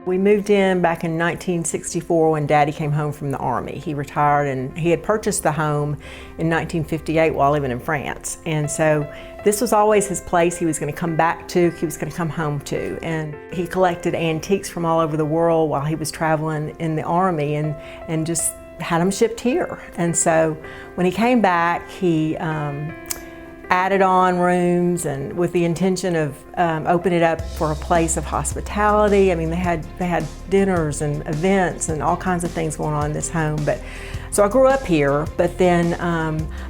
We moved in back in 1964 when Daddy came home from the Army. He retired and he had purchased the home in 1958 while living in France. And so this was always his place he was going to come back to, he was going to come home to. And he collected antiques from all over the world while he was traveling in the Army and just had them shipped here. And so when he came back, he added on rooms and with the intention of opening it up for a place of hospitality. I mean, they had dinners and events and all kinds of things going on in this home. But so I grew up here, but then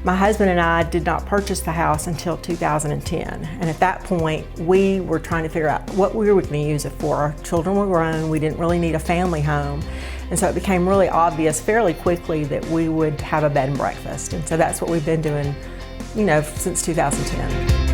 my husband and I did not purchase the house until 2010. And at that point, we were trying to figure out what we were going to use it for. Our children were grown. We didn't really need a family home. And so it became really obvious fairly quickly that we would have a bed and breakfast. And so that's what we've been doing, you know, since 2010.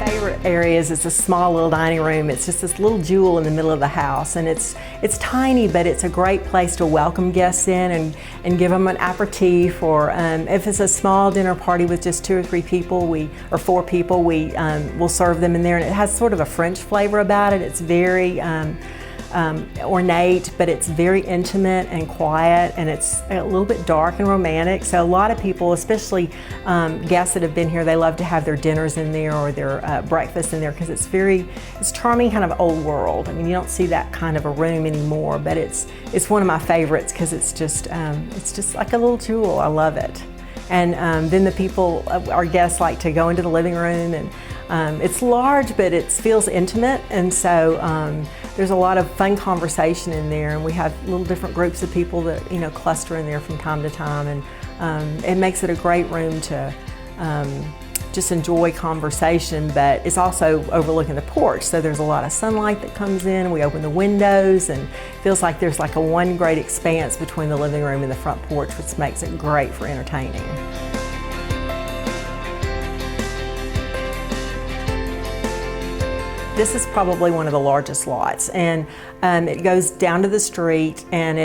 Favorite areas is a small little dining room. It's just this little jewel in the middle of the house, and it's tiny, but it's a great place to welcome guests in and give them an aperitif, or if it's a small dinner party with just 2 or 3 people, or 4 people, we'll serve them in there, and it has sort of a French flavor about it. It's very ornate, but it's very intimate and quiet, and it's a little bit dark and romantic. So a lot of people, especially guests that have been here, they love to have their dinners in there or their breakfast in there because it's charming, kind of old world. I mean, you don't see that kind of a room anymore, but it's one of my favorites because it's just like a little jewel. I love it. And then the people, our guests, like to go into the living room, and it's large, but it feels intimate, and so there's a lot of fun conversation in there, and we have little different groups of people that cluster in there from time to time, and it makes it a great room to just enjoy conversation, but it's also overlooking the porch, so there's a lot of sunlight that comes in, and we open the windows, and it feels like there's like a one great expanse between the living room and the front porch, which makes it great for entertaining. This is probably one of the largest lots, and it goes down to the street, and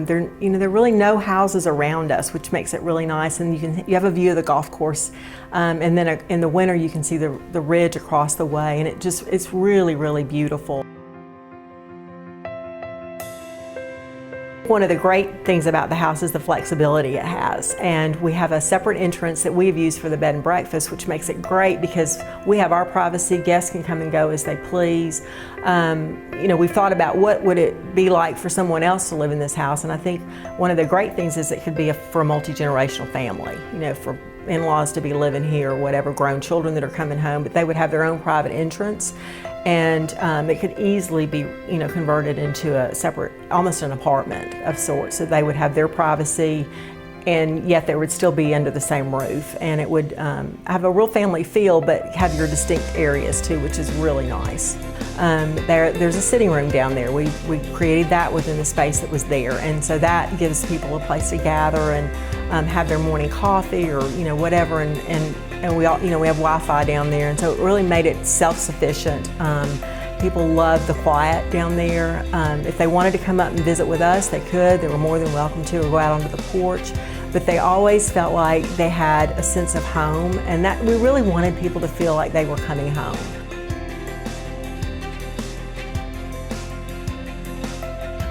there are really no houses around us, which makes it really nice. And you have a view of the golf course, and then in the winter you can see the ridge across the way, and it's really, really beautiful. One of the great things about the house is the flexibility it has, and we have a separate entrance that we have used for the bed and breakfast, which makes it great because we have our privacy. Guests can come and go as they please. We've thought about what would it be like for someone else to live in this house, and I think one of the great things is it could be for a multi-generational family, for in-laws to be living here, or whatever, grown children that are coming home, but they would have their own private entrance, and it could easily be converted into a separate, almost an apartment of sorts, so they would have their privacy, and yet they would still be under the same roof, and it would have a real family feel, but have your distinct areas too, which is really nice. There's a sitting room down there. We created that within the space that was there, and so that gives people a place to gather and have their morning coffee or whatever, and we all we have Wi-Fi down there, and so it really made it self-sufficient. People love the quiet down there. If they wanted to come up and visit with us, they could. They were more than welcome to, or go out onto the porch. But they always felt like they had a sense of home, and that we really wanted people to feel like they were coming home.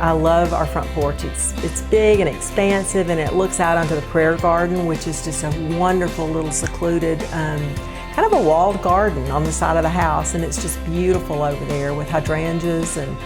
I love our front porch. It's big and expansive, and it looks out onto the prayer garden, which is just a wonderful little secluded, kind of a walled garden on the side of the house, and it's just beautiful over there with hydrangeas, and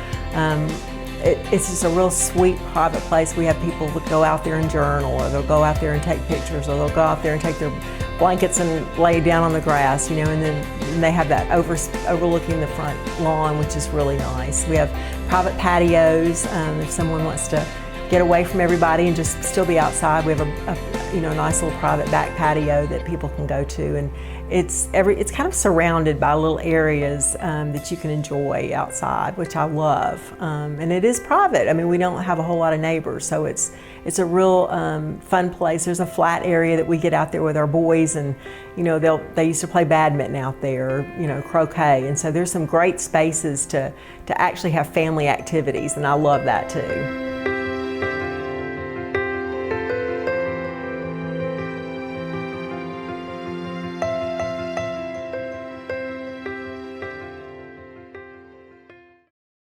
it's just a real sweet private place. We have people that go out there and journal, or they'll go out there and take pictures, or they'll go out there and take their blankets and lay down on the grass, and then they have that overlooking the front lawn, which is really nice. We have private patios if someone wants to get away from everybody and just still be outside. We have a nice little private back patio that people can go to, and it's kind of surrounded by little areas that you can enjoy outside, which I love. And it is private. I mean, we don't have a whole lot of neighbors, so it's a real fun place. There's a flat area that we get out there with our boys, and they used to play badminton out there, croquet, and so there's some great spaces to actually have family activities, and I love that too.